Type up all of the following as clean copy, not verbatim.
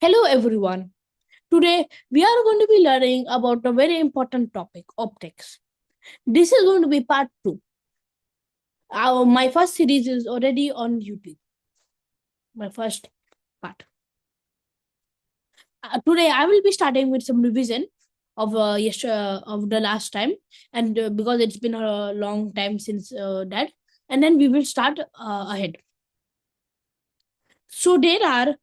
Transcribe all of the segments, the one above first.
Hello everyone. Today we are going to be learning about a very important topic, optics. This is going to be part 2. My first series is already on YouTube. My first part. Today I will be starting with some revision of of the last time, and because it's been a long time since that, and then we will start ahead. So there are,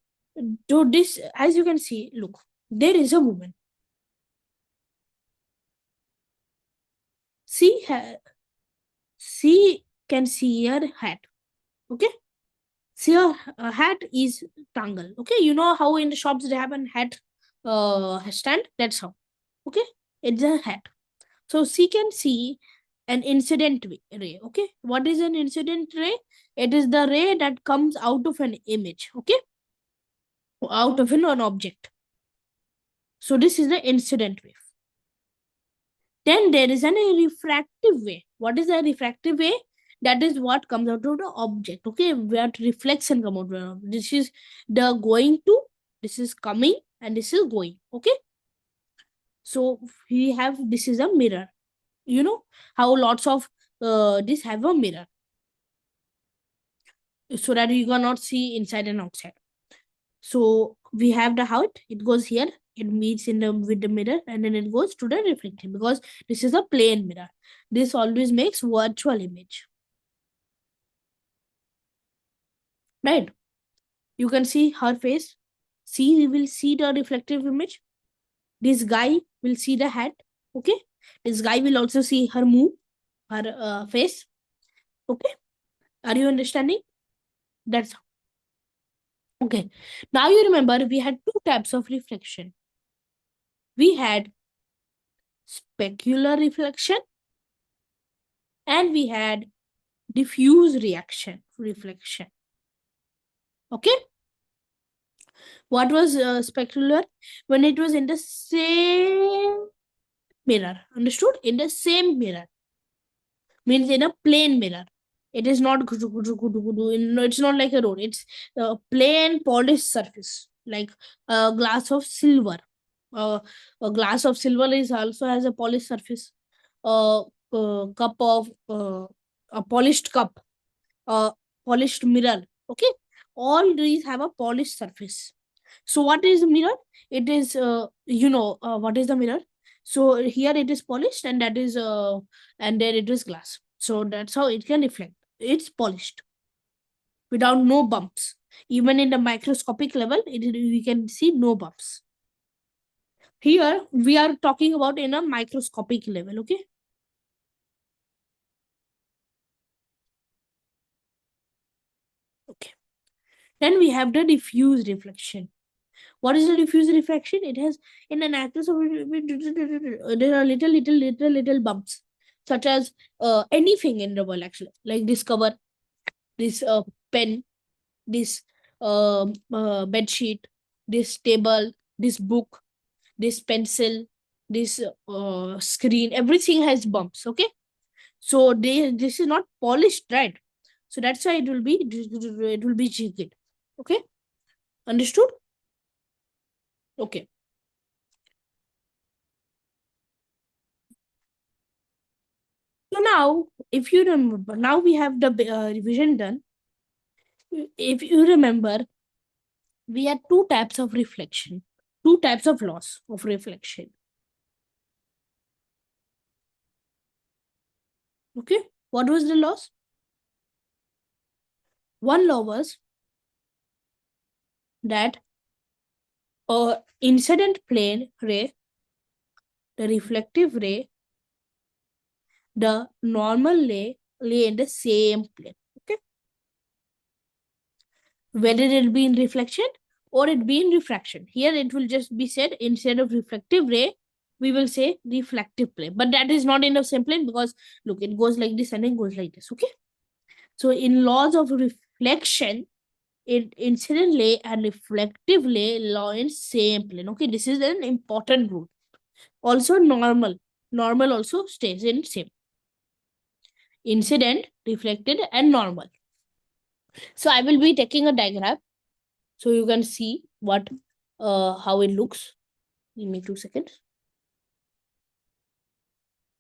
this as you can see, look, there is a woman. See her. She can see her hat. Okay. See her hat is tangle. Okay. You know how in the shops they have a hat stand? That's how. Okay. It's a hat. So she can see an incident ray. Okay. What is an incident ray? It is the ray that comes out of an image. Okay. Out of an object. So this is the incident wave. Then there is a refractive way. What is a refractive way? That is what comes out of the object. Okay, where reflection come out of. This is the going to, this is coming, and this is going. Okay, so we have, this is a mirror. You know how lots of this have a mirror, so that you cannot see inside and outside. So we have the height, it goes here, it meets in the with the mirror, and then it goes to the reflection, because this is a plane mirror. This always makes virtual image. Right? You can see her face. See, we will see the reflective image. This guy will see the hat. Okay. This guy will also see her move, her face. Okay. Are you understanding? That's okay. Now you remember we had two types of reflection. We had specular reflection and we had diffuse reflection. Okay. What was specular? When it was in the same mirror. Understood? In the same mirror. Means in a plane mirror. It is not, it's not like a road. It's a plain polished surface, like a glass of silver. A glass of silver is also has a polished surface. Cup of a polished cup, a polished mirror. Okay, all these have a polished surface. So what is the mirror? It is what is the mirror? So here it is polished, and that is and there it is glass. So that's how it can reflect. It's polished without no bumps. Even in the microscopic level, we can see no bumps. Here we are talking about in a microscopic level. Okay. Okay. Then we have the diffuse reflection. What is the diffuse reflection? It has in an axis of there are little bumps, such as anything in the world actually, like this cover, this pen, this bed sheet, this table, this book, this pencil, this screen. Everything has bumps. Okay, so this is not polished, right? So that's why it will be jagged. Okay, understood? Okay. So now, if you remember, now we have the revision done. If you remember, we had two types of reflection, two types of laws of reflection. Okay, what was the laws? One law was that incident plane ray, the reflective ray, the normal ray lay in the same plane. Okay, whether it be in reflection or it be in refraction. Here it will just be said, instead of reflective ray, we will say reflective plane. But that is not in the same plane, because look, it goes like this and it goes like this. Okay. So in laws of reflection, incident ray and reflective ray law in same plane. Okay. This is an important rule. Also normal also stays in same. Incident, reflected, and normal. So I will be taking a diagram so you can see what how it looks. Give me 2 seconds.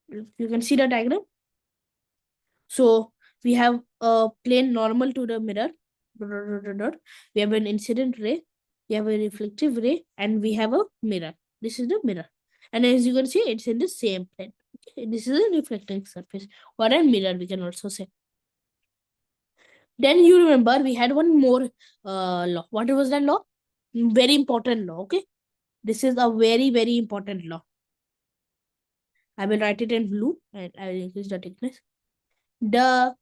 You can see the diagram. So we have a plane normal to the mirror. We have an incident ray, we have a reflective ray, and we have a mirror. This is the mirror. And as you can see, it's in the same plane. Okay? This is a reflecting surface or a mirror, we can also say. Then you remember we had one more law. What was that law? Very important law. Okay. This is a very, very important law. I will write it in blue and I will increase the thickness. The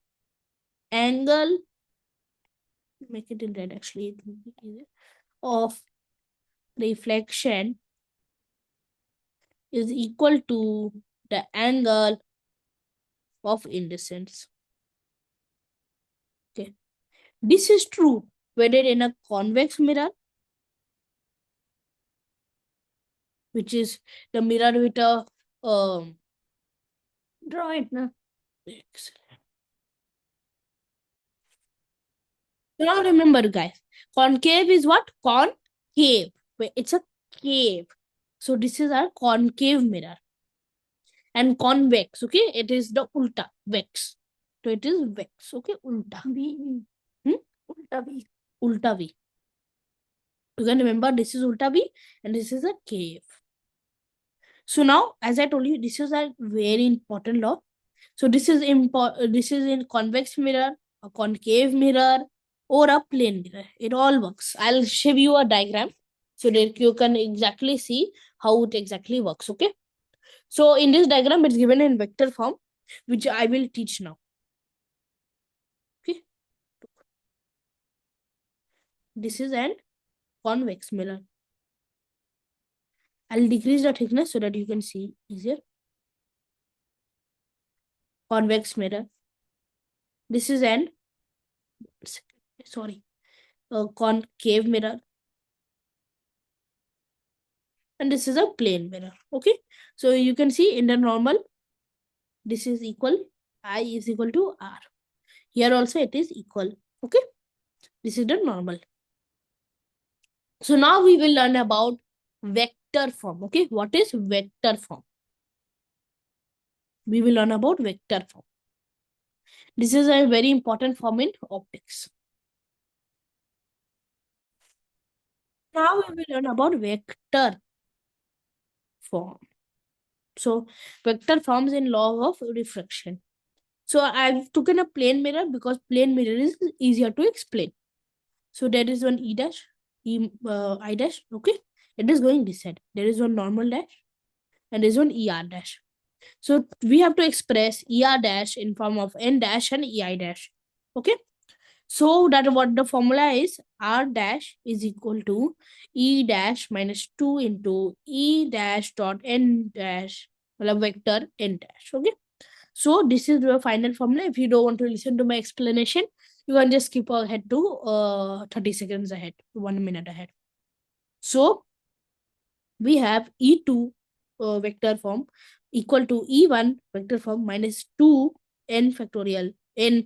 angle, make it in red actually, it will be easier, of reflection is equal to the angle of incidence. Okay. This is true whether in a convex mirror, which is the mirror with a draw it now. Excellent. Now remember, guys, concave is what? Concave. Wait, it's a cave. So this is our concave mirror. And convex, okay? It is the ulta, vex. So it is vex, okay? Ulta. V. Ulta V. Ulta V. You can remember this is ulta V and this is a cave. So now, as I told you, this is a very important law. So this is in convex mirror, a concave mirror, or a plane mirror. It all works. I'll show you a diagram so that you can exactly see how it exactly works. Okay. So in this diagram, it's given in vector form, which I will teach now. Okay. This is an convex mirror. I'll decrease the thickness so that you can see easier. Convex mirror. This is an a concave mirror. And this is a plane mirror. Okay. So you can see in the normal, this is equal, I is equal to R. Here also it is equal. Okay. This is the normal. So now we will learn about vector form. Okay. What is vector form? We will learn about vector form. This is a very important form in optics. Now we will learn about vector form. So vector forms in law of refraction. So I've taken a plane mirror because plane mirror is easier to explain. So there is one E dash, I dash, okay? It is going this side. There is one normal dash and there is one ER dash. So we have to express ER dash in form of N dash and EI dash, okay? So that what the formula is, R dash is equal to E dash minus 2 into E dash dot N dash, vector N dash, okay? So this is the final formula. If you don't want to listen to my explanation, you can just skip ahead to 30 seconds ahead, 1 minute ahead. So we have E2 vector form equal to E1 vector form minus 2 n factorial n,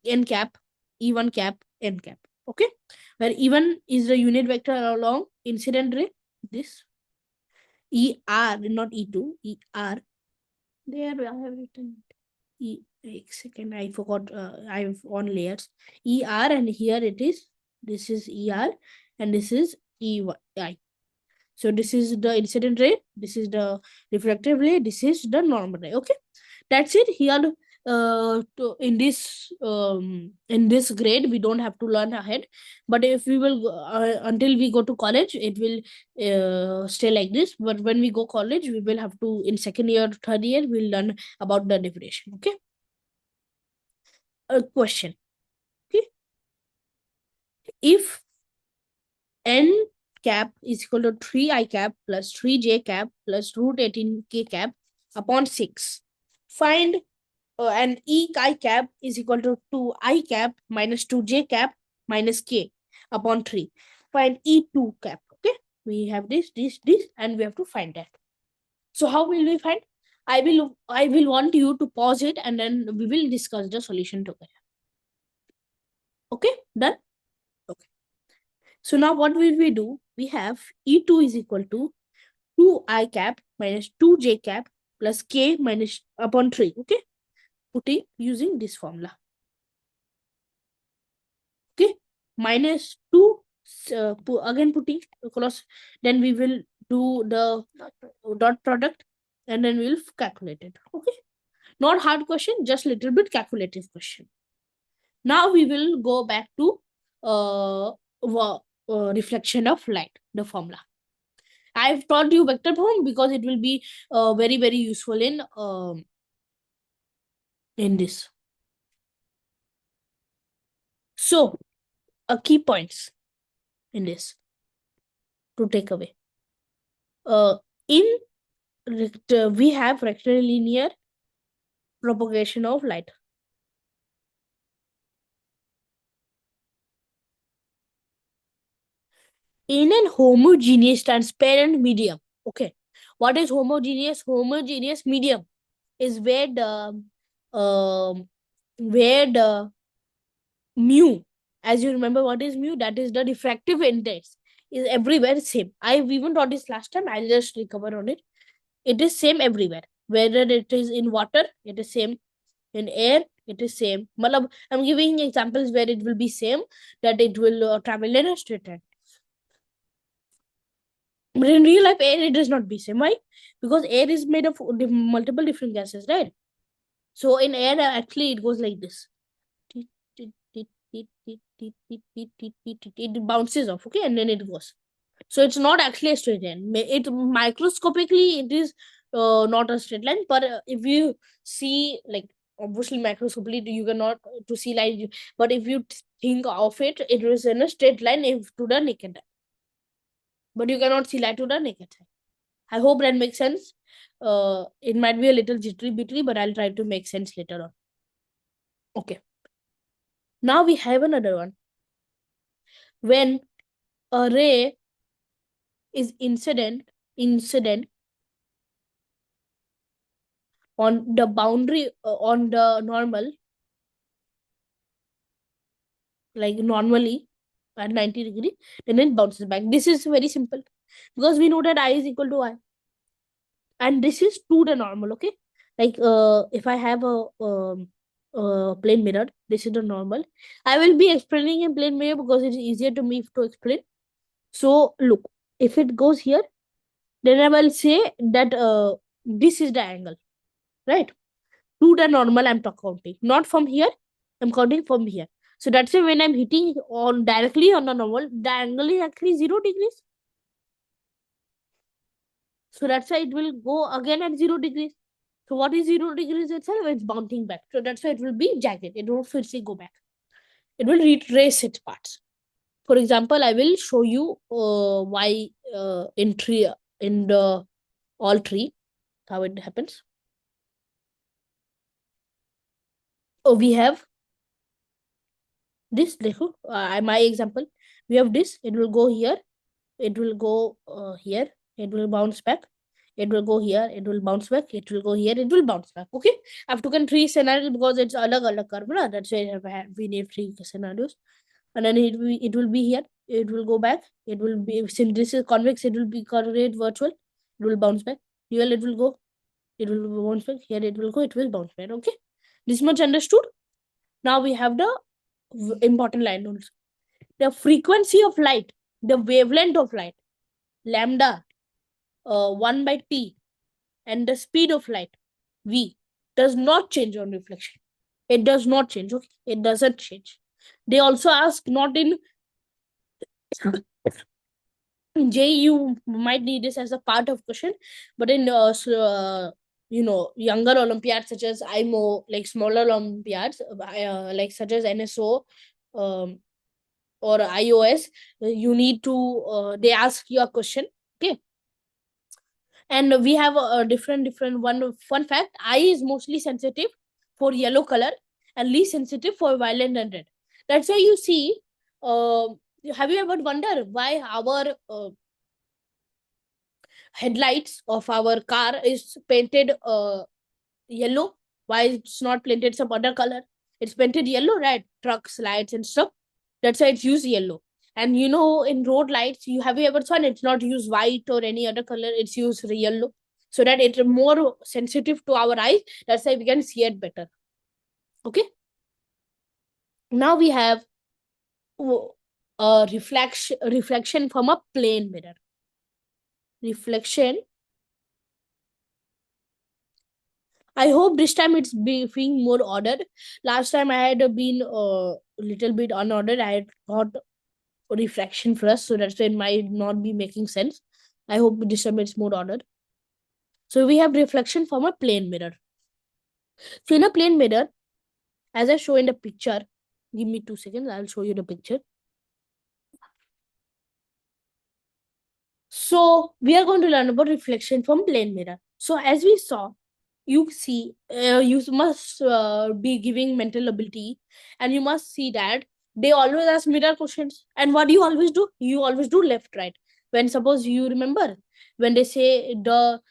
n cap, E1 cap, n cap. Okay, where E1 is the unit vector along incident ray. This ER, not E2, ER. There I have written wait a second, I forgot. I'm on layers. ER and here it is. This is ER and this is EI. So this is the incident ray. This is the refractive ray. This is the normal ray. Okay, that's it. Here, in this grade, we don't have to learn ahead. But if we will until we go to college, it will stay like this. But when we go college, we will have to in second year, third year, we'll learn about the differentiation. Okay. A question. Okay. If n cap is equal to 3i cap plus 3j cap plus root 18k cap upon 6. Find and e I cap is equal to 2i cap minus 2j cap minus k upon 3. Find E2 cap. Okay. We have this, and we have to find that. So how will we find? I will want you to pause it and then we will discuss the solution together. Okay, done? Okay. So now what will we do? We have E2 is equal to 2I cap minus 2J cap plus K minus upon 3. Okay. Putting using this formula. Okay. Minus 2. Again putting across. Then we will do the dot product and then we'll calculate it. Okay. Not hard question, just little bit calculative question. Now we will go back to reflection of light, the formula. I've taught you vector form because it will be very, very useful in this. So, key points in this to take away. In we have rectilinear propagation of light. In an homogeneous transparent medium. Okay. What is homogeneous? Homogeneous medium is where the mu, as you remember what is mu, that is the diffractive index, is everywhere same. I've even taught this last time. I'll just recover on it. It is same everywhere. Whether it is in water, it is same. In air, it is same. I'm giving examples where it will be same, that it will travel in a straight line. But in real life, air, it does not be same. Why? Because air is made of multiple different gases, right? So in air, actually, it goes like this. It bounces off, okay, and then it goes. So it's not actually a straight line. It microscopically it is not a straight line, but if you see, like, obviously microscopically you cannot to see line, but if you think of it, it is in a straight line if to the naked eye. But you cannot see light to the naked eye. I hope that makes sense. It might be a little jittery, but I'll try to make sense later on. Okay. Now we have another one. When a ray is incident on the boundary on the normal, like normally at 90 degree, then it bounces back. This is very simple because we know that I is equal to I, and this is to the normal. Okay, like if I have a plane mirror, this is the normal. I will be explaining in plane mirror because it is easier to me to explain. So look, if it goes here, then I will say that this is the angle, right? To the normal I'm counting, not from here. I'm counting from here. So that's why when I'm hitting on directly on the normal, the angle is actually 0 degrees. So that's why it will go again at 0 degrees. So what is 0 degrees itself? It's bouncing back. So that's why it will be jagged. It won't firstly go back. It will retrace its parts. For example, I will show you why in the all tree, how it happens. Oh, we have this. My example. We have this. It will go here. It will go here. It will bounce back. It will go here. It will bounce back. It will go here. It will bounce back. Okay. I've taken 3 scenarios because it's alag curve. Na? That's why we need 3 scenarios. And then it will be here. It will go back. It will be, since this is convex, it will be correlate virtual. It will bounce back. Here it will go. It will bounce back. Here it will go. It will bounce back. Okay. This much understood. Now we have the important line rules. The frequency of light, the wavelength of light, lambda 1 by t, and the speed of light, v, does not change on reflection. It does not change. Okay? It doesn't change. They also ask not in J, you might need this as a part of question, but in younger Olympiads such as IMO, like smaller Olympiads, like such as NSO, or IOS, you need to they ask you a question. Okay. And we have a different one. Fun fact: eye is mostly sensitive for yellow color and least sensitive for violet and red. That's why you see. Have you ever wondered why our headlights of our car is painted yellow? Why it's not painted some other color? It's painted yellow, right? Trucks, lights, and stuff. That's why it's used yellow. And you know, in road lights, have you ever seen it's not used white or any other color, it's used yellow, so that it's more sensitive to our eyes. That's why we can see it better. Okay. Now we have a reflection from a plane mirror. Reflection. I hope this time it's being more ordered. Last time I had been a little bit unordered. I had thought refraction first, so that's why it might not be making sense. I hope this time it's more ordered. So we have reflection from a plane mirror. So in a plane mirror, as I show in the picture, give me 2 seconds, I'll show you the picture. So we are going to learn about reflection from plane mirror. So as we saw, you see, you must be giving mental ability, and you must see that they always ask mirror questions. And what do? You always do left, right. When suppose you remember, when they say the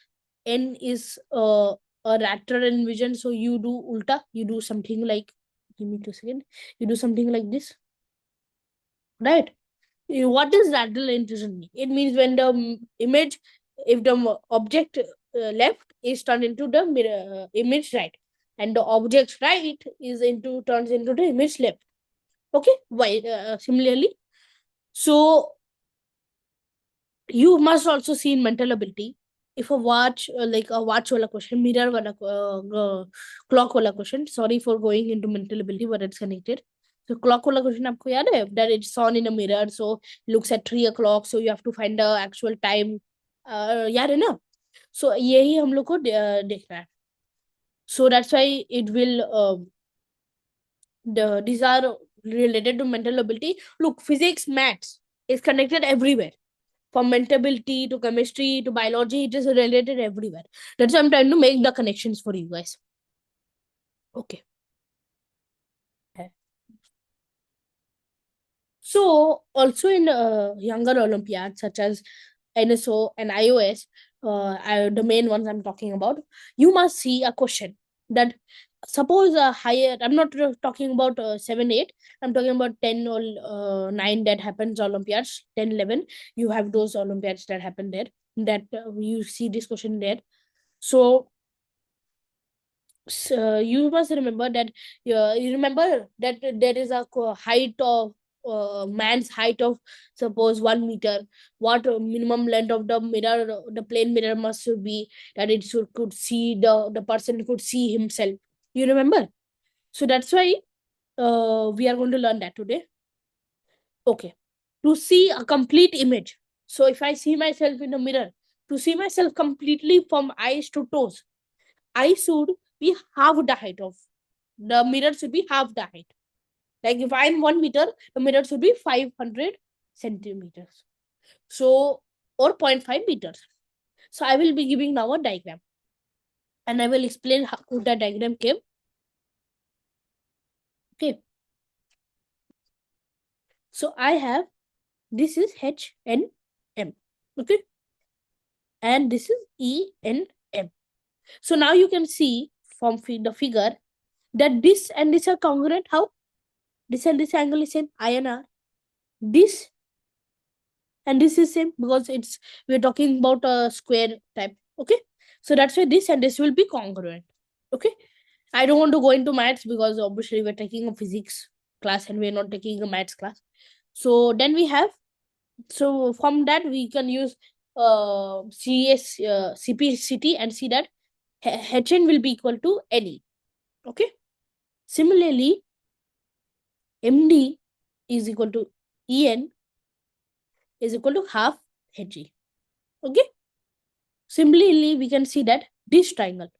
N is a raptor in vision, so you do ulta, you do something like, give me 2 seconds, you do something like this, right? What does lateral intuition mean? It means when the image, if the object left is turned into the mirror, image right, and the object right is turns into the image left. Okay. Why? Similarly, so you must also see in mental ability. If a watch, like a watch wala question, mirror wala, clock wala question. Sorry for going into mental ability, but it's connected. So clock wala question आपको याद है that it's on in a mirror, so looks at 3 o'clock, so you have to find the actual time. याद है ना? So यही हम लोग को देखना है. So that's why it will. These are related to mental ability. Look, physics, maths is connected everywhere. From mental ability to chemistry to biology, it is related everywhere. That's why I'm trying to make the connections for you guys. Okay. So also in younger Olympiads such as NSO and IOS, the main ones I'm talking about, you must see a question that suppose a higher, I'm not talking about 7, 8, I'm talking about 10 or 9 that happens Olympiads, 10, 11, you have those Olympiads that happen there, that you see this question there. So you must remember that you remember that there is a height of man's height of suppose 1 meter. What minimum length of the mirror, the plane mirror must be, that it should could see the person could see himself. You remember? So that's why we are going to learn that today. Okay. To see a complete image. So if I see myself in a mirror, to see myself completely from eyes to toes, I should be half the height of the mirror should be half the height. Like if I'm 1 meter, the mirror should be 500 centimeters. So, or 0.5 meters. So I will be giving now a diagram. And I will explain how the diagram came. Okay. So I have, this is H and M. Okay. And this is E and M. So now you can see from the figure that this and this are congruent. How? This and this angle is same, I and R. This and this is same because we're talking about a square type. Okay. So that's why this and this will be congruent. Okay. I don't want to go into maths because obviously we're taking a physics class and we're not taking a maths class. So then we have, so from that we can use CPCT and see that HN will be equal to NE. Okay. Similarly, MD is equal to EN is equal to half HE. Okay. Similarly, we can see that this triangle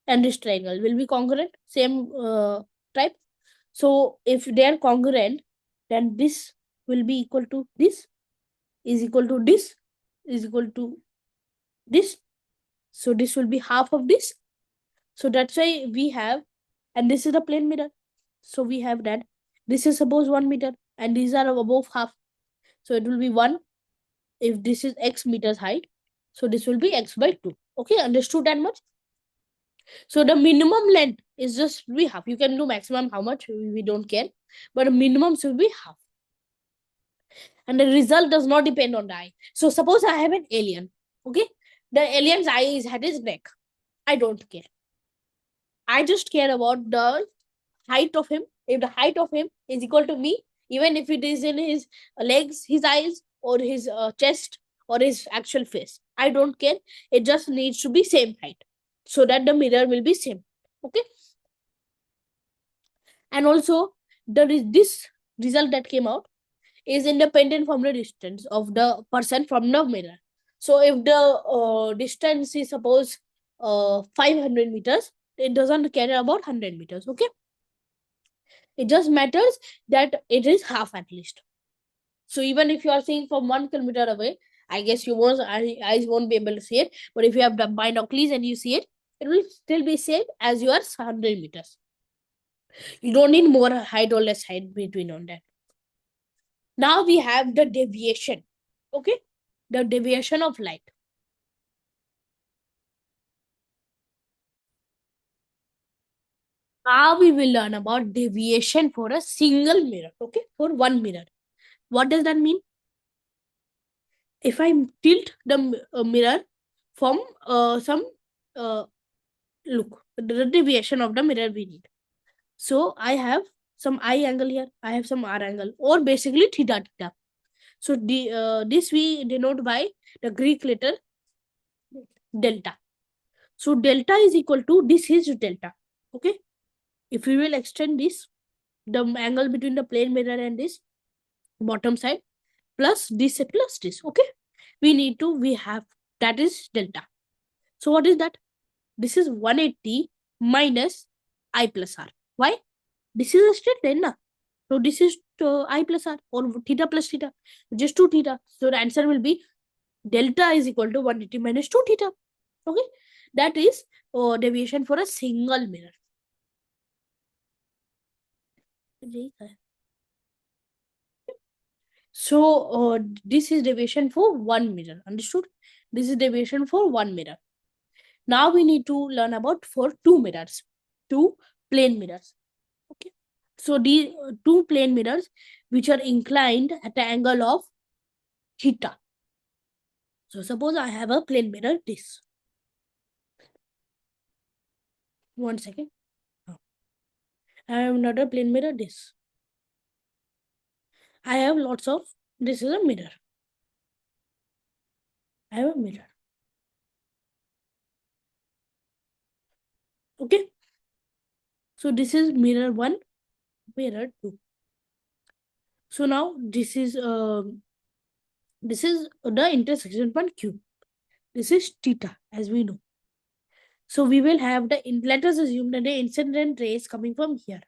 and this triangle will be congruent, same type. So if they are congruent, then this will be equal to this, is equal to this, is equal to this. So this will be half of this. So that's why we have, and this is the plane mirror. So we have that this is suppose 1 meter and these are above half. So it will be 1 if this is x meters height. So this will be x by 2. Okay, understood that much? So the minimum length is just be half. You can do maximum how much, we don't care. But the minimum should be half. and the result does not depend on the eye. So suppose I have an alien, okay? The alien's eye is at his neck. I don't care. I just care about the height of him. If the height of him is equal to me, even if it is in his legs, his eyes, or his chest, or his actual face, I don't care. It just needs to be same height, so that the mirror will be same. Okay. And also, this result that came out is independent from the distance of the person from the mirror. So if the distance is suppose 500 meters, it doesn't care about 100 meters. Okay. It just matters that it is half at least. So even if you are seeing from 1 kilometer away, I guess your eyes won't be able to see it. But if you have the binoculars and you see it, it will still be same as your 100 meters. You don't need more height or less height between on that. Now we have the deviation. Okay, the deviation of light. Now we will learn about deviation for a single mirror. Okay, for one mirror. What does that mean? If I tilt the mirror from some look, the deviation of the mirror we need. So I have some I angle here, I have some R angle, or basically theta theta. So this we denote by the Greek letter delta. So delta is equal to, this is delta. Okay. If we will extend this, the angle between the plane mirror and this bottom side, plus this. Okay. We have, that is delta. So what is that? This is 180 minus I plus R. Why? This is a straight line, na? So this is I plus R, or theta plus theta, just 2 theta. So the answer will be delta is equal to 180 minus 2 theta. Okay. That is deviation for a single mirror. So this is deviation for one mirror. Understood? This is deviation for one mirror. Now we need to learn about for two mirrors, two plane mirrors. Okay. So the two plane mirrors which are inclined at the angle of theta. So suppose I have a plane mirror this. One second. I have another plane mirror this. I have lots of, this is a mirror. I have a mirror. Okay. So this is mirror 1, mirror 2. So now this is the intersection point Q. This is theta, as we know. So we will have let us assume that the incident ray is coming from here.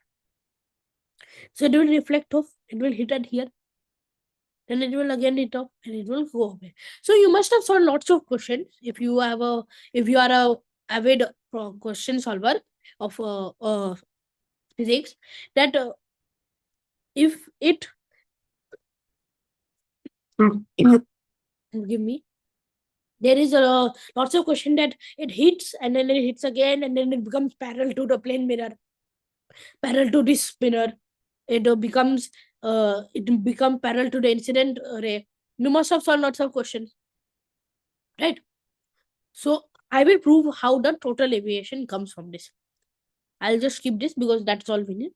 So it will reflect off, it will hit at here, then it will again hit off, and it will go away. So you must have solved lots of questions if you are a avid question solver of physics, that if it give me, there is a lots of question that it hits and then it hits again and then it becomes parallel to the plane mirror, parallel to this mirror. It becomes parallel to the incident ray. You must have solved lots of questions, right? So I will prove how the total aviation comes from this. I'll just skip this because that's all we need.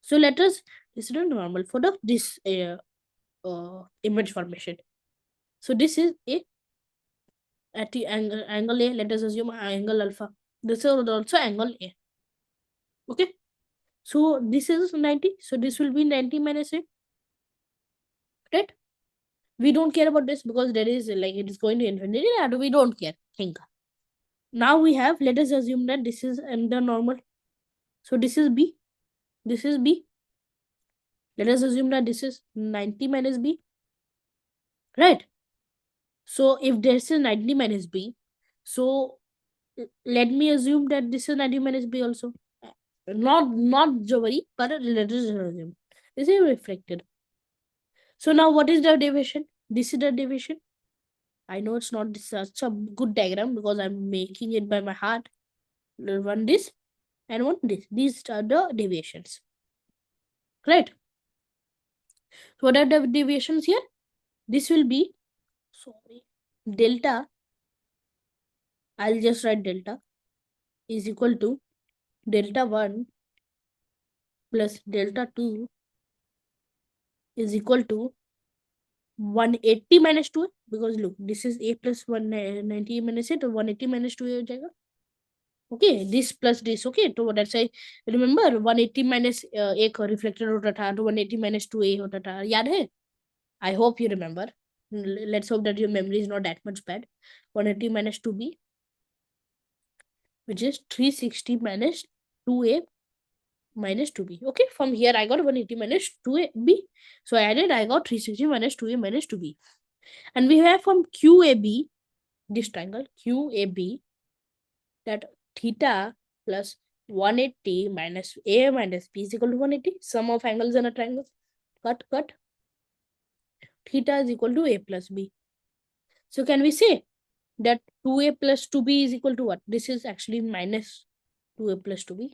So let us, this is normal for this image formation. So this is a at the angle A. Let us assume angle alpha. This is also angle A. Okay. So this is 90. So this will be 90 minus A. Right? We don't care about this because there is like it is going to infinity and we don't care. Think. Now we have, let us assume that this is the normal. So this is B. This is B. Let us assume that this is 90 minus B. Right? So if this is 90 minus B, so let me assume that this is 90 minus B also. Not Jawari, but let us assume. This is reflected. So now what is the deviation? This is the deviation. I know it's not such a good diagram because I'm making it by my heart. One this and one this. These are the deviations. Right? So what are the deviations here? This will be, sorry, delta, I'll just write delta is equal to delta 1 plus delta 2 is equal to 180 minus 2, because look, this is a plus 190 minus a, तो 180 minus 2 हो जाएगा. Okay, this plus this. Okay, तो that's why remember 180 minus एक reflected होता था, तो 180 minus 2a होता था, याद है? I hope you remember. Let's hope that your memory is not that much bad. 180 minus 2b, which is 360 minus 2a minus 2b. Okay, from here I got 180 minus 2ab. So I added, I got 360 minus 2a minus 2b. And we have from QAB, this triangle QAB, that theta plus 180 minus a minus b is equal to 180. Sum of angles in a triangle. Cut, cut. Theta is equal to a plus b. So can we say that 2a plus 2b is equal to what? This is actually minus 2a plus 2b.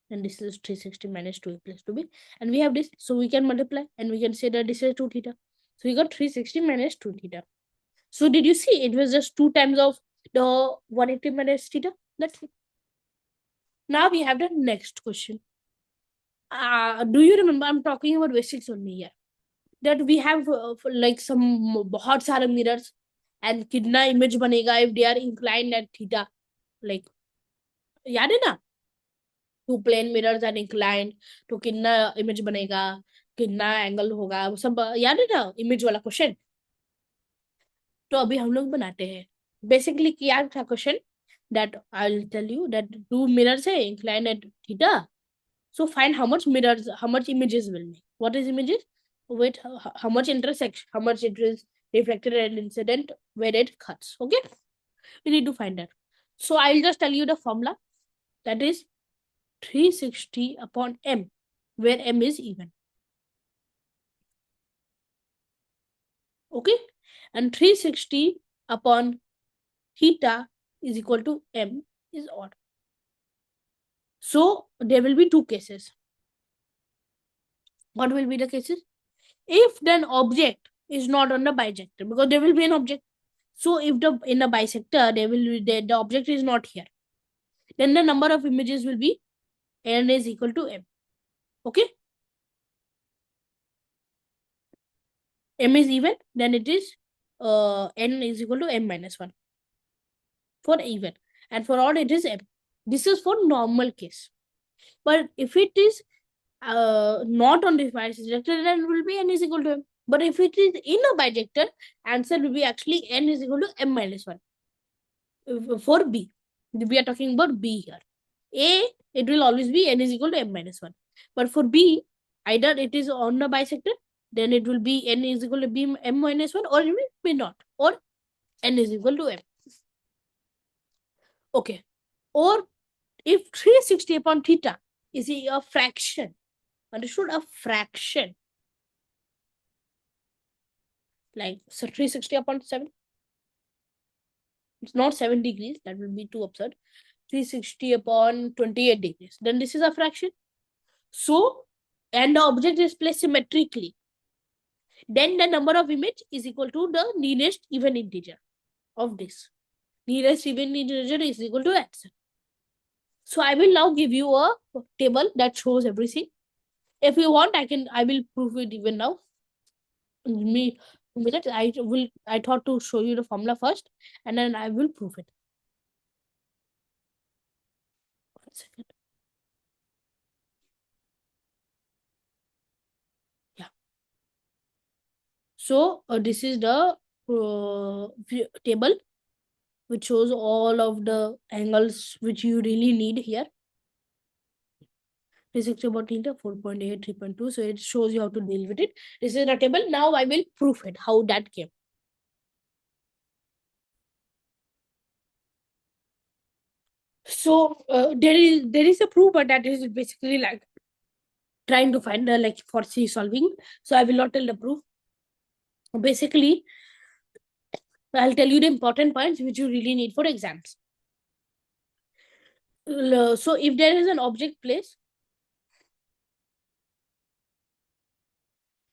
And this is 360 minus 2a plus 2b. And we have this. So we can multiply and we can say that this is 2 theta. So we got 360 minus 2 theta. So did you see? It was just 2 times of the 180 minus theta. That's it. Now we have the next question. Do you remember? I'm talking about basics only here. That we have like some बहुत सारे mirrors and कितना image बनेगा if they are inclined at theta. Like याद है ना? Two plane mirrors are inclined, तो कितना image बनेगा, कितना angle होगा, वो सब याद है ना image वाला question. तो अभी हम लोग बनाते हैं. Basically क्या था question? That I'll tell you that two mirrors है inclined at theta. So find how much mirrors, how much images will make. What is images? With how much intersection, how much it is reflected and incident where it cuts. Okay, we need to find that. So I'll just tell you the formula. That is 360 upon m, where m is even. Okay, and 360 upon theta is equal to m is odd. So there will be two cases. What will be the cases? If then object is not on the bijector, because there will be an object. So if the in a bisector there will be the object is not here, then the number of images will be n is equal to m. Okay, m is even, then it is n is equal to m minus 1 for even, and for odd it is m. This is for normal case. But if it is not on this bisector, then it will be n is equal to m. But if it is in a bijector, answer will be actually n is equal to m minus 1. For B, we are talking about B here. A, it will always be n is equal to m minus 1. But for B, either it is on the bisector, then it will be n is equal to b m minus 1, or it may not, or n is equal to m. Okay. Or if 360 upon theta is a fraction, understood? A fraction. Like, so 360 upon 7. It's not 7 degrees. That will be too absurd. 360 upon 28 degrees. Then this is a fraction. So, and the object is placed symmetrically. Then the number of image is equal to the nearest even integer of this. Nearest even integer is equal to x. So I will now give you a table that shows everything. If you want, I will prove it even now. Me minutes. I thought to show you the formula first, and then I will prove it. 1 second. Yeah. So this is the table which shows all of the angles which you really need here. 360 about theta, 4.8, 3.2. So it shows you how to deal with it. This is the table. Now I will prove it, how that came. So there is a proof, but that is basically like trying to find the like for C solving. So I will not tell the proof. Basically, I'll tell you the important points which you really need for exams. So if there is an object placed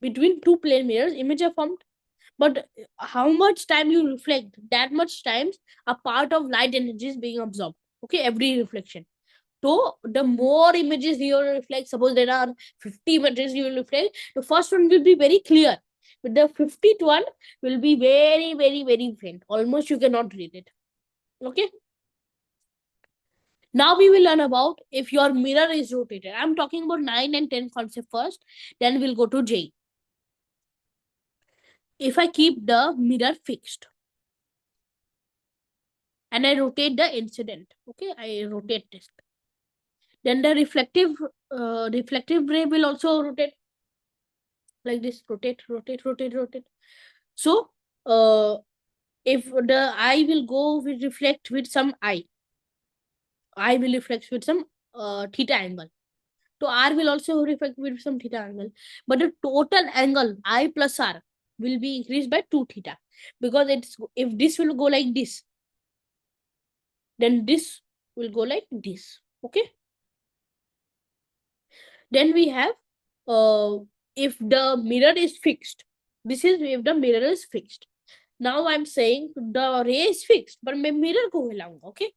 between two plane mirrors, image are formed. But how much time you reflect, that much times a part of light energy is being absorbed. Okay, every reflection. So the more images you will reflect, suppose there are 50 images you will reflect, the first one will be very clear. But the 50th one will be very, very, very faint. Almost you cannot read it. Okay. Now we will learn about if your mirror is rotated. I'm talking about 9 and 10 concept first. Then we'll go to J. If I keep the mirror fixed and I rotate the incident, okay, I rotate this. Then the reflective ray will also rotate like this, rotate, rotate, rotate, rotate. So if the eye will go with reflect with some I will reflect with some theta angle. So R will also reflect with some theta angle. But the total angle I plus R will be increased by 2 theta. Because it's if this will go like this, then this will go like this. Okay. Then we have if the mirror is fixed. This is if the mirror is fixed. Now I'm saying the ray is fixed, but मैं mirror को हिलाऊंगा. Okay.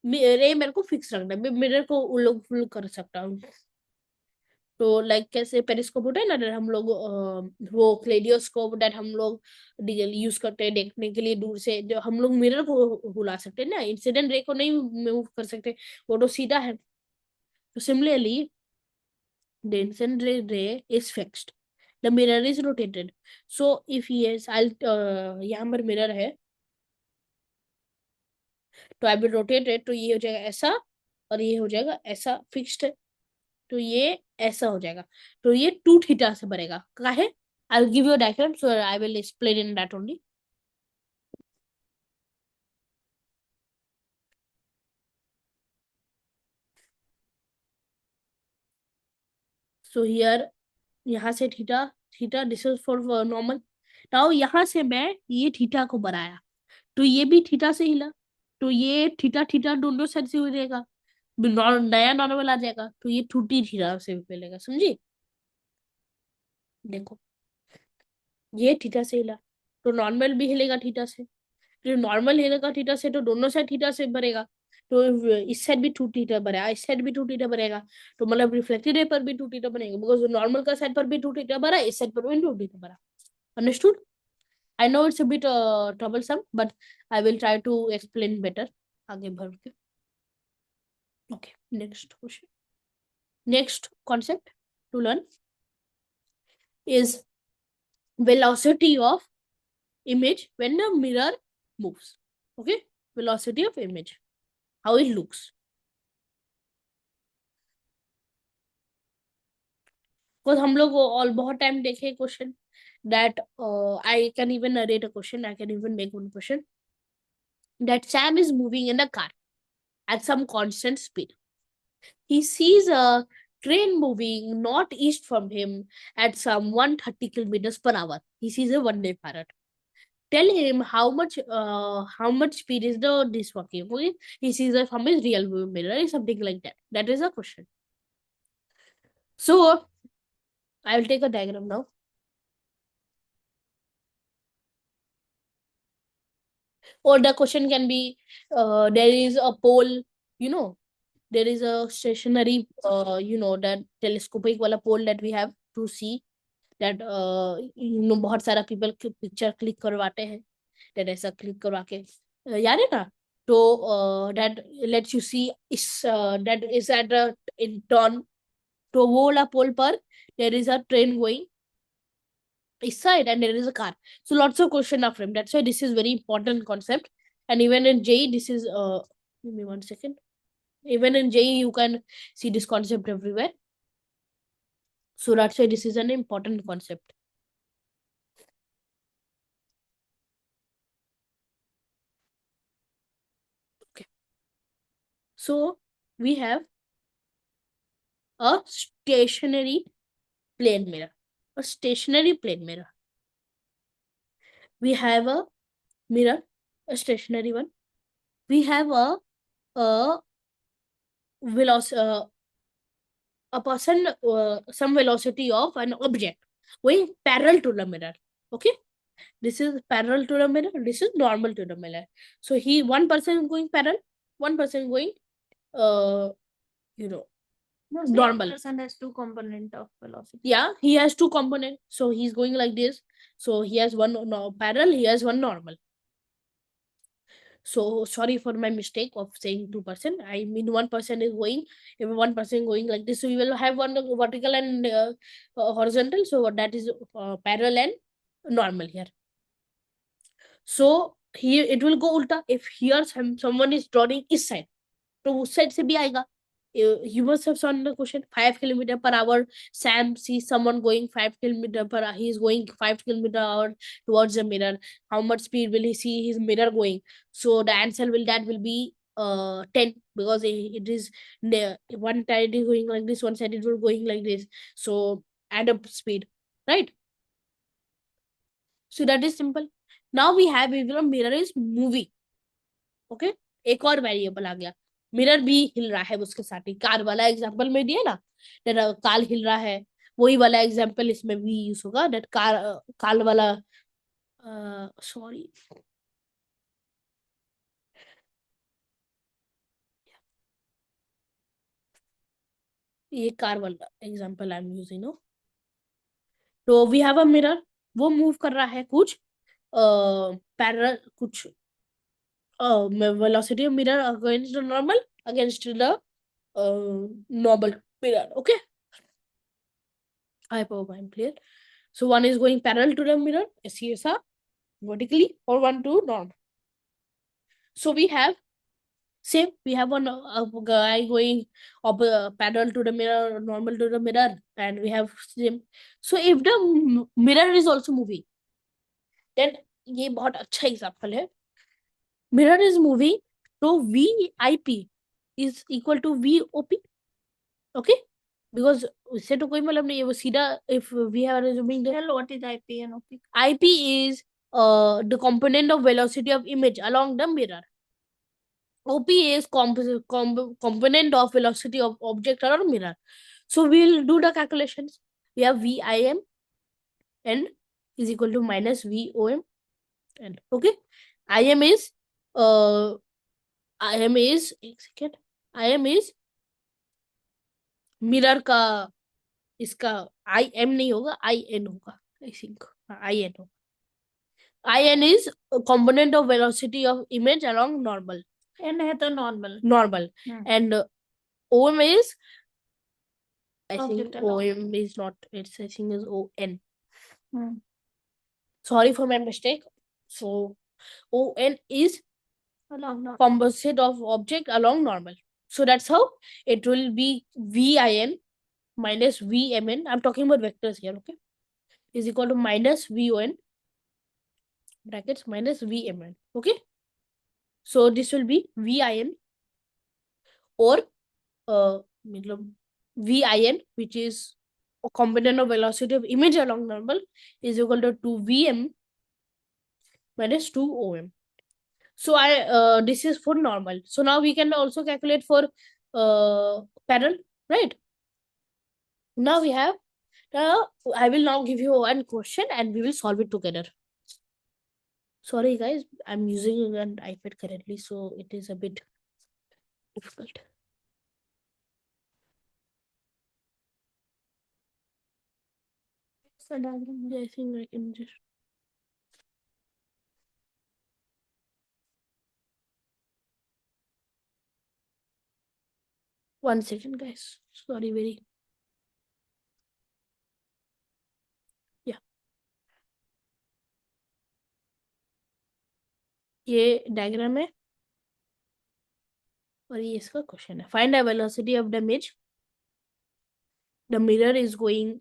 रे मेरे को fix रखना है, मैं mirror को उलट फुल कर सकता हूँ. तो लाइक कैसे पेरिस्कोप होता है ना, हम लोग वो क्लेडियोस्कोप दैट हम लोग यूज करते हैं देखने के लिए दूर से, जो हम लोग मिरर को हिला सकते हैं ना, इंसिडेंट रे को नहीं मूव कर सकते, वो तो सीधा है. तो similarly the incident ray is fixed, the mirror is rotated. So if yes, I'll यहाँ पर मिरर है तो आई विल रोटेट इट, तो ये हो जाएगा ऐसा और ये हो जाएगा ऐसा, फिक्स्ड है. तो ये ऐसा हो जाएगा, तो ये 2 थीटा से बनेगा. काहे? I will give you a diagram, so I will explain in that only. So here यहाँ से theta, theta this is for normal. Now यहाँ से मैं ये थीटा को बनाया, तो ये भी थीटा से हिला, तो ये थीटा थीटा दोनों साइड से हो जाएगा, नया नॉर्मल आ जाएगा, तो ये 2T थीटा से मिलेगा. समझी? देखो ये थीटा से हिला, तो नॉर्मल भी हिलेगा थीटा से, जो नॉर्मल हिलेगा थीटा से, तो दोनों साइड थीटा से भरेगा. तो इस साइड भी 2 थीटा भरेगा, इस साइड भी 2 थीटा भरेगा, तो मतलब रिफ्लेक्टेड रे पर भी 2 थीटा बनेगा, बिकॉज नॉर्मल का साइड पर भी 2 थीटा भरा, इस साइड पर भी 2 थीटा भरा. Understood? I know it's a bit troublesome, but I will try to explain better आगे बढ़ के. Okay, next question. Next concept to learn is velocity of image when the mirror moves. Okay, velocity of image, how it looks. Because हम लोग all बहुत time देखे question that I can even narrate a question, I can even make one question, that Sam is moving in a car at some constant speed. He sees a train moving northeast from him at some 130 kilometers per hour. He sees a Vande Bharat. Tell him how much speed is this walking. Okay? He sees it from his real view mirror, something like that. That is a question. So I will take a diagram now. Or the question can be there is a pole, you know, there is a stationary that telescopic wala pole that we have to see, that बहुत सारा people picture click करवाते हैं, that ऐसा click करवा के याद है ना, तो that lets you see is that is at a in turn, तो वो वाला पोल पर there is a train going east side and there is a car. So lots of question are framed. That's why this is very important concept. And even in JEE, this is give me 1 second. Even in JEE, you can see this concept everywhere. So that's why this is an important concept. Okay. So we have a stationary plane mirror. A stationary plane mirror. We have a mirror, a stationary one. We have a velocity, a person, some velocity of an object going parallel to the mirror. Okay. This is parallel to the mirror. This is normal to the mirror. So one person is going parallel, one person going, you know, No, normal. same person has two component of velocity. Yeah, he has two components. So he's going like this. So he has one parallel, he has one normal. So sorry for my mistake of saying 2%. I mean, one person is going, if one person going like this, so we will have one vertical and horizontal. So that is parallel and normal here. So here it will go ulta. If here someone is drawing east side, तो उस side से भी आएगा. You must have seen the question. 5 km/h. Sam sees someone going 5 km/h. He is going 5 km/h towards the mirror. How much speed will he see his mirror going? So the answer will be 10, because it is one side is going like this, one side it will going like this. So add up speed, right? So that is simple. Now we have mirror is moving. Okay, एक और variable आ गया. Mirror भी हिल रहा है उसके साथ ही. Car वाला example में दिया ना, कार हिल रहा है, वही वाला एग्जांपल इसमें भी यूज होगा. दैट कार वाला, सॉरी, ये कार वाला example I am using no. तो वी हैव अ मिरर, वो मूव कर रहा है कुछ पैरेलल, कुछ velocity of mirror against the normal, against the normal mirror. Okay, I hope I'm clear. So one is going parallel to the mirror, CSR, vertically, or one to normal. So we have same. We have one guy going parallel to the mirror, normal to the mirror, and we have same. So if the mirror is also moving, then ये बहुत अच्छा example है. Mirror is moving, so VIP is equal to VOP. Okay, because उससे तो कोई मतलब नहीं है, वो सीधा, if we are assuming the, Tell what is IP and OP. IP is the component of velocity of image along the mirror. OP is component of velocity of object around mirror. So we'll do the calculations. We have VIM and is equal to minus VOM and okay. IM is एक second, IM is mirror का, इसका IM नहीं होगा, IN होगा, I think IN होगा. IN is a component of velocity of image along normal. N है तो normal. Normal. And OM is, I Object think along. OM is not, it's, I think is ON. Hmm. Sorry for my mistake. So ON is Along normal. composite of object along normal. So that's how it will be VIN minus VMN. I'm talking about vectors here, okay? Is equal to minus VON brackets minus VMN. Okay? So this will be VIN or VIN, which is a component of velocity of image along normal, is equal to 2VM minus 2OM. So this is for normal. So now we can also calculate for parallel, right? Now we have, I will now give you one question and we will solve it together. Sorry guys, I'm using an iPad currently, so it is a bit difficult. So diagram. Yeah, I think I can just. One second, guys. Sorry, very. Yeah. ये diagram है और ये इसका question है. Find the velocity of the image. The mirror is going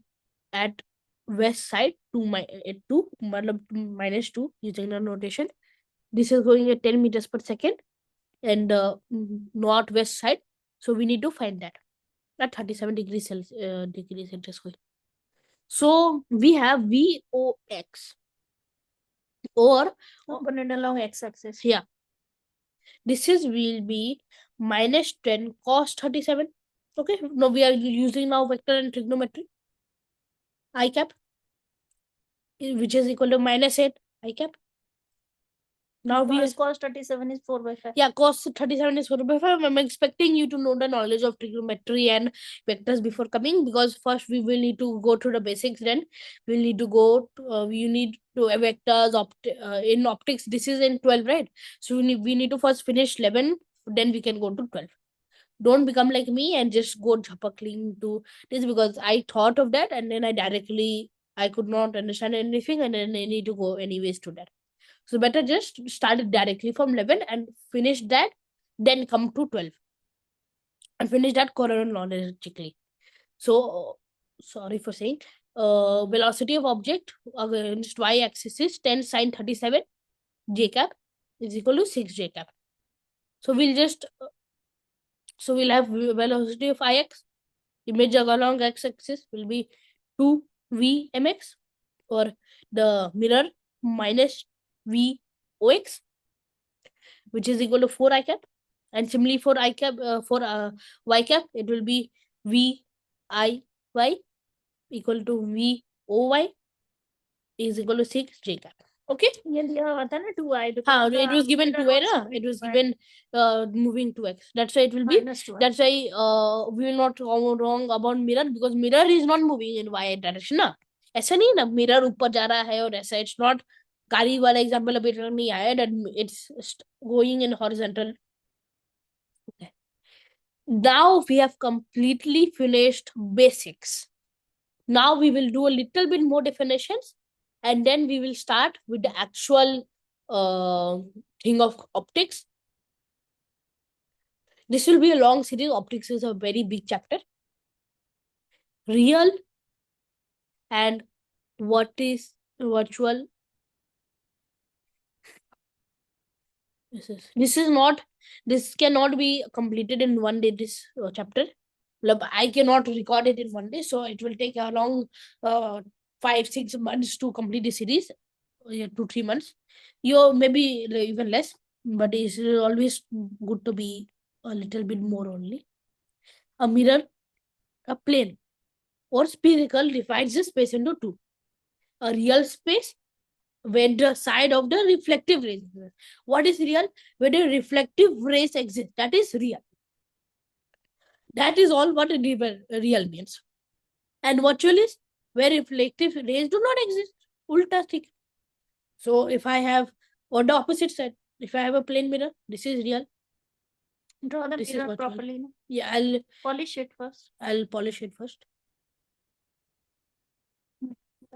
at west side to मतलब -2 using the notation. This is going at 10 meters per second and northwest side. So we need to find that at 37 degrees Celsius going. So we have VOX or component along x-axis. Yeah, this is will be minus 10 cos 37. Okay, now we are using now vector and trigonometry. I cap, which is equal to -8 I cap. Now we Cos 37 is 4/5. Yeah, cos 37 is 4/5. I'm expecting you to know the knowledge of trigonometry and vectors before coming, because first we will need to go through the basics. Then we'll need to go you need to vectors in optics. This is in 12, right? So we need to first finish 11, then we can go to 12. Don't become like me and just go jhapakling to this, because I thought of that and then I could not understand anything, and then I need to go anyways to that. So better just start it directly from 11 and finish that, then come to 12 and finish that chronologically. So sorry for saying, velocity of object against y-axis is 10 sine 37 j cap is equal to 6 j cap. So we'll have velocity of ix, image along x-axis will be 2 v mx, or the mirror minus v ox, which is equal to 4 I cap. And similarly for y cap, it will be v I y equal to v o y is equal to 6 j cap. Okay. ये दिया हुआ था ना 2i. It was given 2 na. It was given moving to x. That's why it will be. -2i. That's why we will not go wrong about mirror, because mirror is not moving in y direction ना. ऐसा नहीं ना, mirror ऊपर जा रहा है और ऐसा. It's not. गाड़ी वाला एग्जांपल अभी तक नहीं आया, that it's going in horizontal. Okay. Now we have completely finished basics. Now we will do a little bit more definitions, and then we will start with the actual thing of optics. This will be a long series. Optics is a very big chapter. Real and what is virtual. This cannot be completed in one day, this chapter. I cannot record it in one day, so it will take a long 5-6 months to complete the series. 2-3 months. Maybe even less, but it's always good to be a little bit more only. A mirror, a plane, or spherical divides the space into two. A real space where the side of the reflective rays exists. What is real? Where the reflective rays exist. That is real. That is all what real means. And virtual is where reflective rays do not exist. Ulta stick. So if I have on the opposite side, if I have a plane mirror, this is real. Draw the mirror properly. No? Yeah, I'll polish it first.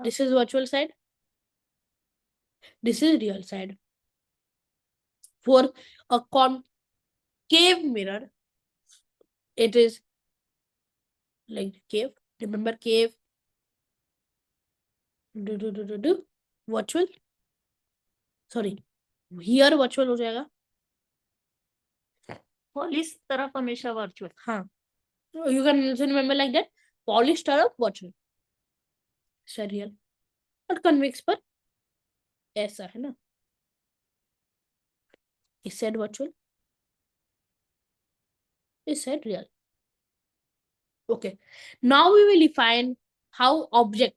This is virtual side. This is real side. For a concave mirror, it is like cave. Remember cave? Virtual. Sorry. Here virtual हो जाएगा. Polish तरफ हमेशा virtual. हाँ. So you can also remember like that. Polish तरफ virtual. So real. और convex पर ऐसा है ना. Is said virtual. Is said real. Okay. Now we will define how object.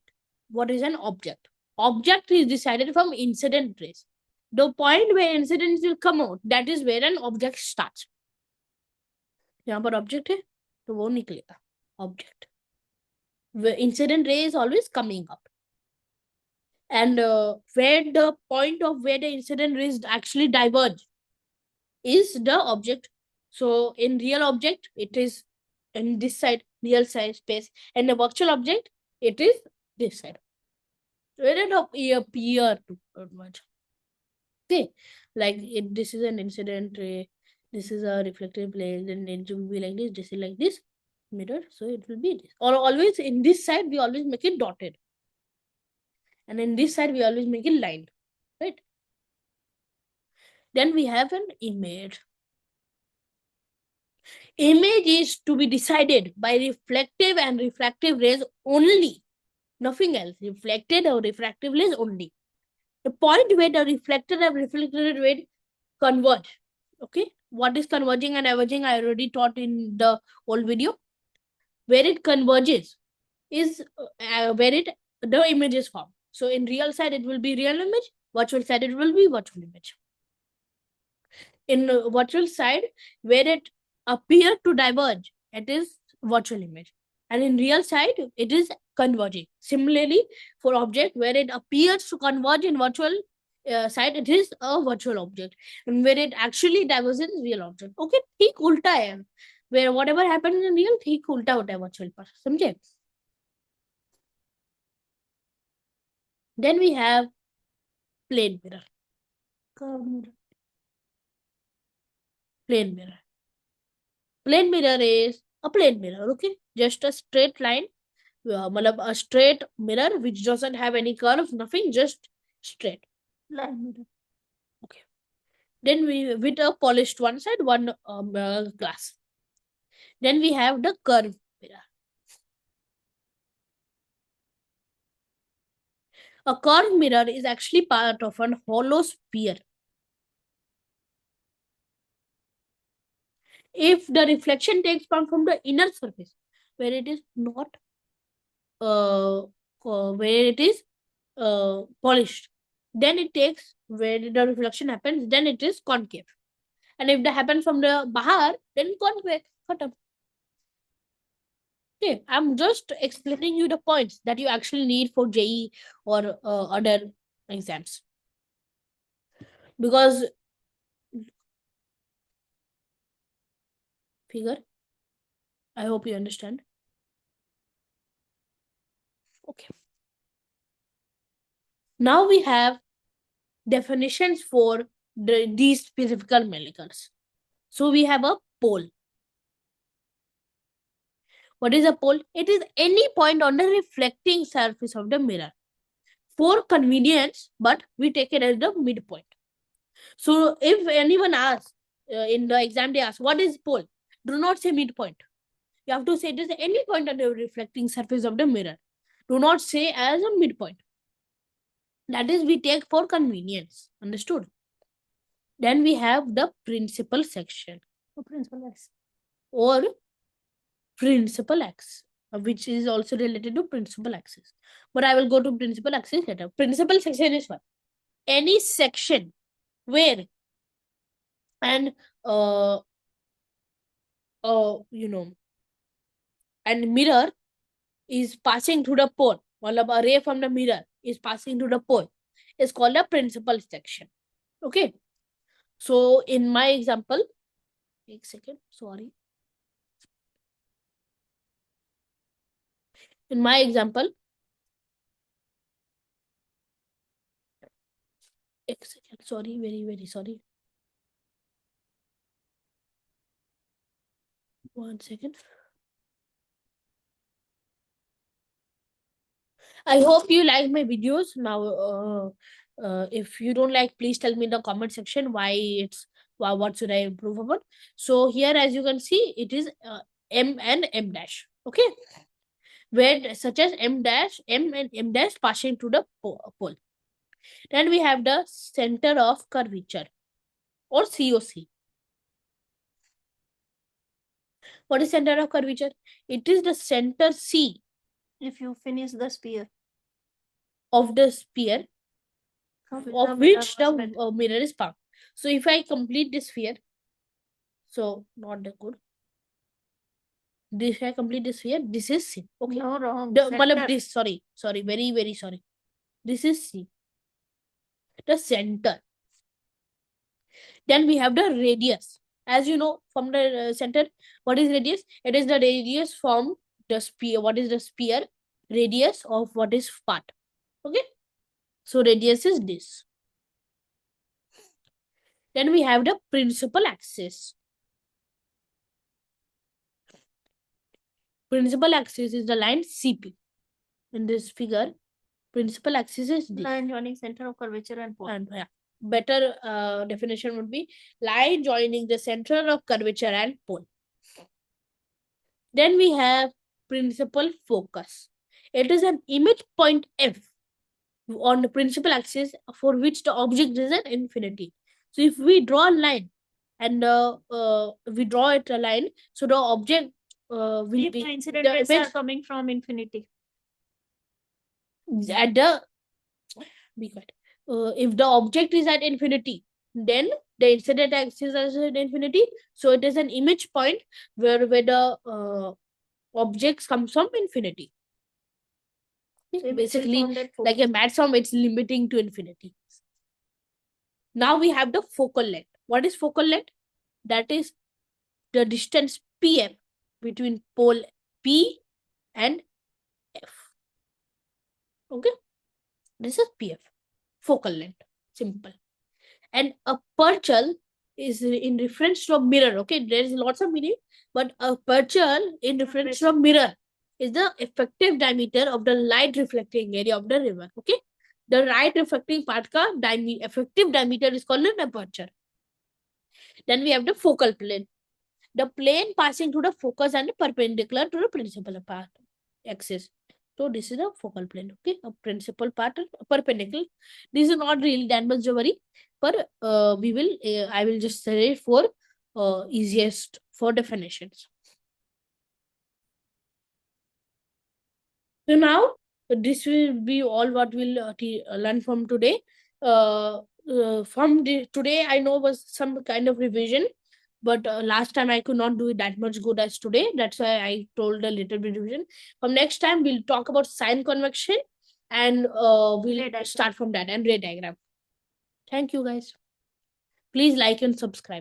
What is an object? Object is decided from incident rays. The point where incidents will come out, that is where an object starts. यहाँ पर object है, तो वो निकलेगा. Object. Where incident ray is always coming up. And where the point of where the incident rays actually diverge is the object. So in real object, it is in this side, real side space, and the virtual object, it is this side. So it does appear to much. Okay, like this is an incident ray, this is a reflective plane, then it will be like this is like this mirror, so it will be this. Or always in this side, we always make it dotted. And in this side, we always make it lined, right? Then we have an image. Image is to be decided by reflective and refractive rays only. Nothing else. Reflected or refractive rays only. The point where the reflected and reflected rays converge. Okay. What is converging and diverging? I already taught in the old video. Where it converges is where the image is formed. So in real side, it will be real image. virtual side it will be virtual image. In virtual side, where it appear to diverge, it is virtual image. And in real side, it is converging. Similarly, for object where it appears to converge in virtual side, it is a virtual object. And where it actually diverges is real object. Okay, ठीक उल्टा है. Where whatever happens in real, ठीक उल्टा होता है virtual पर. समझे? Then we have plane mirror. Curved mirror. Plane mirror. Plane mirror is a plane mirror, okay? Just a straight line, a straight mirror which doesn't have any curve, nothing, just straight line mirror. Okay. Then we with a polished one side, one glass. Then we have the curved mirror. A curved mirror is actually part of a hollow sphere. If the reflection takes place from the inner surface, where it is not where it is polished, then it takes where the reflection happens, then it is concave. And if that happens from the bahar, then concave. Khatam. Okay, I'm just explaining you the points that you actually need for JEE or other exams. Because figure, I hope you understand. Okay. Now we have definitions for these physical molecules. So we have a pole. What is a pole? It is any point on the reflecting surface of the mirror. For convenience, but we take it as the midpoint. So if anyone asks in the exam, they ask, what is pole? Do not say midpoint. You have to say it is any point on the reflecting surface of the mirror. Do not say as a midpoint. That is, we take for convenience. Understood? Then we have the principal section. Or principal axis, which is also related to principal axis. But I will go to principal axis later. Principal section is what? Any section where and and mirror is passing through the pole, a ray from the mirror is passing through the pole, is called a principal section. Okay. So in my example, एक second, sorry. In my example, एक second, sorry, very sorry. 1 second. I hope you like my videos. Now, if you don't like, please tell me in the comment section what should I improve upon. So here, as you can see, it is M and M dash. Okay, where such as M and M dash passing to the pole. Then we have the center of curvature or COC. What is center of curvature? It is the center C. If you finish the sphere of the sphere of which the mirror is found. So if I complete this sphere, so not the good. If I complete this sphere, this is C. Okay. No, wrong. This, sorry, very sorry. This is C. The center. Then we have the radius. As you know, from the center, what is radius? It is the radius from the sphere. What is the sphere? Radius of what is part. Okay. So radius is this. Then we have the principal axis. Principal axis is the line CP. In this figure, principal axis is this. Line joining center of curvature and pole. And yeah, better definition would be line joining the center of curvature and pole. Then we have principal focus. It is an image point F on the principal axis for which the object is an infinity. So if we draw a line and we draw it a line, so the object will be the incident rays are coming from infinity. At the be quiet. if the object is at infinity, then the incident axis is at infinity. So it is an image point where the objects comes from infinity. Basically, like a maximum, it's limiting to infinity. Now we have the focal length. What is focal length? That is the distance PF between pole P and F. Okay, this is PF, focal length, simple. And aperture is in reference to a mirror. Okay, there is lots of meaning, but aperture in reference to a mirror is the effective diameter of the light reflecting area of the river. Okay, the light reflecting part ka effective diameter is called an aperture. Then we have the focal plane. The plane passing through the focus and perpendicular to the principal part axis. So this is the focal plane. Okay, a principal part perpendicular. This is not really that much worry, but we will. I will just say it for easiest for definitions. So now this will be all what we'll learn from today. Today I know was some kind of revision, but last time I could not do it that much good as today. That's why I told a little bit revision. From next time we'll talk about sign convection, and we'll start from that and ray diagram. Thank you guys. Please like and subscribe.